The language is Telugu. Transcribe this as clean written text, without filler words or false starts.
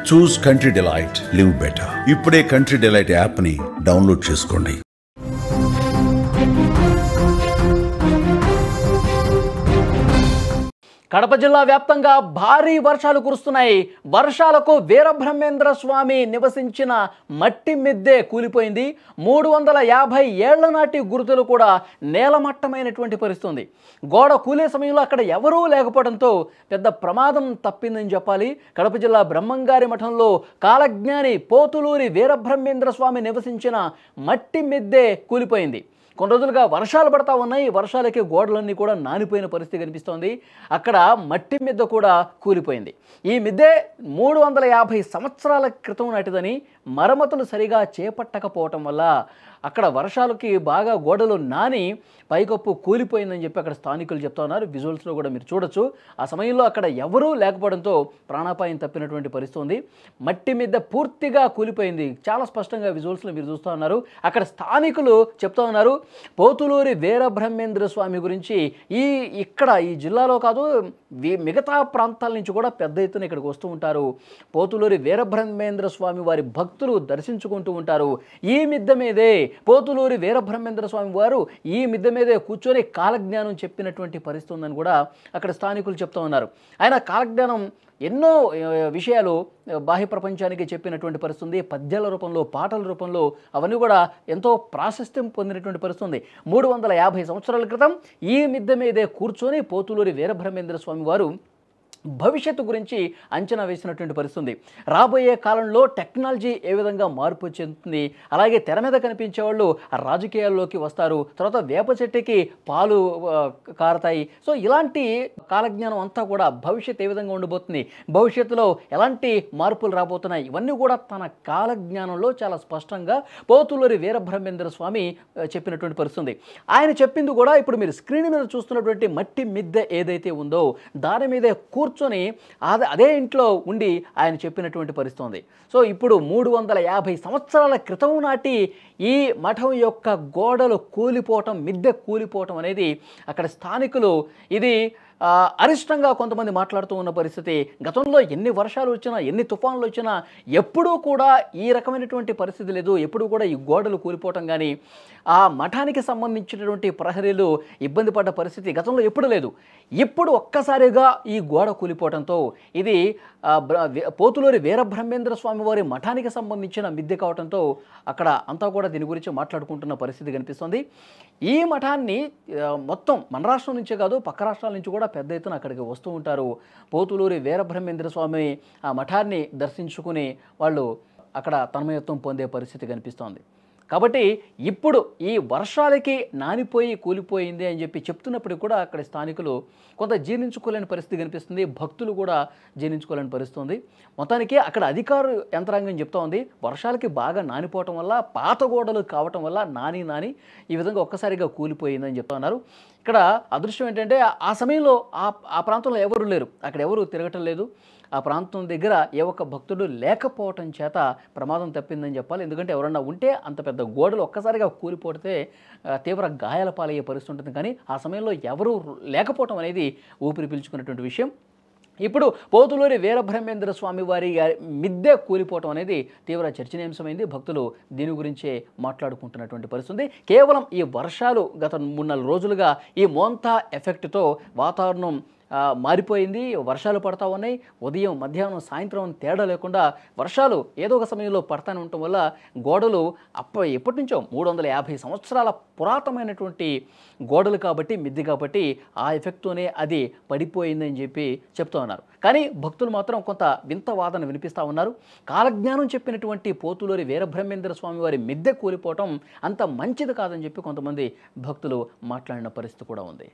చూస్ కంట్రీ డిలైట్, లివ్ బెటర్. ఇప్పుడే కంట్రీ డిలైట్ యాప్ ని డౌన్లోడ్ చేసుకోండి. కడప జిల్లా వ్యాప్తంగా భారీ వర్షాలు కురుస్తున్నాయి. వర్షాలకు వీరబ్రహ్మేంద్ర స్వామి నివసించిన మట్టి మిద్దె కూలిపోయింది. 350 ఏళ్ల నాటి గుర్తులు కూడా నేలమట్టమైనటువంటి పరిస్థితి. గోడ కూలే సమయంలో అక్కడ ఎవరూ లేకపోవడంతో పెద్ద ప్రమాదం తప్పిందని చెప్పాలి. కడప జిల్లా బ్రహ్మంగారి మఠంలో కాలజ్ఞాని పోతులూరి వీరబ్రహ్మేంద్ర స్వామి నివసించిన మట్టి మిద్దె కూలిపోయింది. కొన్ని రోజులుగా వర్షాలు పడతా ఉన్నాయి. వర్షాలకి గోడలన్నీ కూడా నానిపోయిన పరిస్థితి కనిపిస్తోంది. అక్కడ మట్టి మిద్దె కూడా కూలిపోయింది. ఈ మిద్దె 350 సంవత్సరాల క్రితం నాటిదని, మరమ్మతులు సరిగా చేపట్టకపోవటం వల్ల అక్కడ వర్షాలకి బాగా గోడలు నాని పైకప్పు కూలిపోయిందని చెప్పి అక్కడ స్థానికులు చెప్తా ఉన్నారు. విజువల్స్లో కూడా మీరు చూడొచ్చు. ఆ సమయంలో అక్కడ ఎవరూ లేకపోవడంతో ప్రాణాపాయం తప్పినటువంటి పరిస్థితి ఉంది. మట్టి మిద్దె పూర్తిగా కూలిపోయింది. చాలా స్పష్టంగా విజువల్స్లో మీరు చూస్తూ ఉన్నారు. అక్కడ స్థానికులు చెప్తా ఉన్నారు, పోతులూరి వీరబ్రహ్మేంద్ర స్వామి గురించి ఇక్కడ ఈ జిల్లాలో కాదు, మిగతా ప్రాంతాల నుంచి కూడా పెద్ద ఎత్తున ఇక్కడికి వస్తూ ఉంటారు. పోతులూరి వీరబ్రహ్మేంద్ర స్వామి వారి భక్తులు దర్శించుకుంటూ ఉంటారు. ఈ మిద్దె మీదే పోతులూరి వీరబ్రహ్మేంద్ర స్వామి వారు ఈ మిద్దె మీదే కూర్చొని కాలజ్ఞానం చెప్పినటువంటి పరిస్థితి ఉందని కూడా అక్కడ స్థానికులు చెప్తూ ఉన్నారు. ఆయన కాలజ్ఞానం ఎన్నో విషయాలు బాహ్య ప్రపంచానికి చెప్పినటువంటి పరిస్థితి. పద్యాల రూపంలో, పాటల రూపంలో అవన్నీ కూడా ఎంతో ప్రాశస్త్యం పొందినటువంటి పరిస్థితి. 350 సంవత్సరాల క్రితం ఈ మిద్దె మీదే కూర్చొని పోతులూరి వీరబ్రహ్మేంద్ర స్వామి వారు భవిష్యత్తు గురించి అంచనా వేసినటువంటి పరిస్థితి. రాబోయే కాలంలో టెక్నాలజీ ఏ విధంగా మార్పు చెందుతుంది, అలాగే తెర మీద కనిపించే వాళ్ళు రాజకీయాల్లోకి వస్తారు, తర్వాత వేప చెట్టుకి పాలు కారతాయి. సో ఇలాంటి కాలజ్ఞానం అంతా కూడా భవిష్యత్తు ఏ విధంగా ఉండబోతుంది, భవిష్యత్తులో ఎలాంటి మార్పులు రాబోతున్నాయి, ఇవన్నీ కూడా తన కాలజ్ఞానంలో చాలా స్పష్టంగా పోతులూరి వీరబ్రహ్మేంద్ర స్వామి చెప్పినటువంటి పరిస్థితి. ఆయన చెప్పింది కూడా ఇప్పుడు మీరు స్క్రీన్ మీద చూస్తున్నటువంటి మట్టి మిద్దె ఏదైతే ఉందో దాని మీదే కూర్చొని అదే ఇంట్లో ఉండి ఆయన చెప్పినటువంటి పరిస్థితి ఉంది. సో ఇప్పుడు 350 సంవత్సరాల క్రితం నాటి ఈ మఠం యొక్క గోడలు కూలిపోవటం, మిద్దె కూలిపోవటం అనేది అక్కడ స్థానికులు ఇది అరిష్టంగా కొంతమంది మాట్లాడుతూ ఉన్న పరిస్థితి. గతంలో ఎన్ని వర్షాలు వచ్చినా, ఎన్ని తుఫాన్లు వచ్చినా ఎప్పుడూ కూడా ఈ రకమైనటువంటి పరిస్థితి లేదు. ఎప్పుడూ కూడా ఈ గోడలు కూలిపోవటం కానీ, ఆ మఠానికి సంబంధించినటువంటి ప్రహరీలు ఇబ్బంది పడ్డ పరిస్థితి గతంలో ఎప్పుడు లేదు. ఇప్పుడు ఒక్కసారిగా ఈ గోడ కూలిపోవడంతో ఇది పోతులూరి వీరబ్రహ్మేంద్ర స్వామి వారి మఠానికి సంబంధించిన మిద్దె కావడంతో అక్కడ అంతా కూడా దీని గురించి మాట్లాడుకుంటున్న పరిస్థితి కనిపిస్తుంది. ఈ మఠాన్ని మొత్తం మన రాష్ట్రం నుంచే కాదు, పక్క రాష్ట్రాల నుంచి కూడా పెద్ద ఎత్తున అక్కడికి వస్తూ ఉంటారు. పోతులూరి వీరబ్రహ్మేంద్ర స్వామి ఆ మఠాన్ని దర్శించుకుని వాళ్ళు అక్కడ తన్మయత్వం పొందే పరిస్థితి కనిపిస్తోంది. కాబట్టి ఇప్పుడు ఈ వర్షాలకి నానిపోయి కూలిపోయింది అని చెప్పి చెప్తున్నప్పటికీ కూడా అక్కడ స్థానికులు కొంత జీర్ణించుకోలేని పరిస్థితి కనిపిస్తుంది. భక్తులు కూడా జీర్ణించుకోలేని పరిస్థితి ఉంది. మొత్తానికి అక్కడ అధికార యంత్రాంగం చెప్తా ఉంది, వర్షాలకి బాగా నానిపోవటం వల్ల, పాత గోడలు కావటం వల్ల నాని ఈ విధంగా ఒక్కసారిగా కూలిపోయిందని చెప్తా ఉన్నారు. ఇక్కడ అదృష్టం ఏంటంటే ఆ సమయంలో ఆ ప్రాంతంలో ఎవరు లేరు, అక్కడ ఎవరు తిరగటం లేదు. ఆ ప్రాంతం దగ్గర ఏ ఒక్క భక్తుడు లేకపోవటం చేత ప్రమాదం తప్పిందని చెప్పాలి. ఎందుకంటే ఎవరన్నా ఉంటే అంత పెద్ద గోడలు ఒక్కసారిగా కూలిపోతే తీవ్ర గాయాల పాలయ్యే పరిస్థితి ఉంటుంది. కానీ ఆ సమయంలో ఎవరూ లేకపోవటం అనేది ఊపిరి పీల్చుకున్నటువంటి విషయం. ఇప్పుడు పోతులూరి వీరబ్రహ్మేంద్ర స్వామి వారి మిద్దె కూలిపోవటం అనేది తీవ్ర చర్చనీయాంశమైంది. భక్తులు దీని గురించే మాట్లాడుకుంటున్నటువంటి పరిస్థితి. కేవలం ఈ వర్షాలు గత 3-4 రోజులుగా ఈ మోంతా ఎఫెక్ట్తో వాతావరణం మారిపోయింది. వర్షాలు పడతా ఉన్నాయి. ఉదయం, మధ్యాహ్నం, సాయంత్రం తేడా లేకుండా వర్షాలు ఏదో ఒక సమయంలో పడతానే ఉండటం వల్ల గోడలు ఎప్పటి నుంచో 350 సంవత్సరాల పురాతనమైనటువంటి గోడలు కాబట్టి, మిద్దె కాబట్టి ఆ ఎఫెక్ట్తోనే అది పడిపోయిందని చెప్పి చెప్తూ ఉన్నారు. కానీ భక్తులు మాత్రం కొంత వింత వాదన వినిపిస్తూ ఉన్నారు. కాలజ్ఞానం చెప్పినటువంటి పోతులూరి వీరబ్రహ్మేంద్ర స్వామి వారి మిద్దె కూలిపోవటం అంత మంచిది కాదని చెప్పి కొంతమంది భక్తులు మాట్లాడిన పరిస్థితి కూడా ఉంది.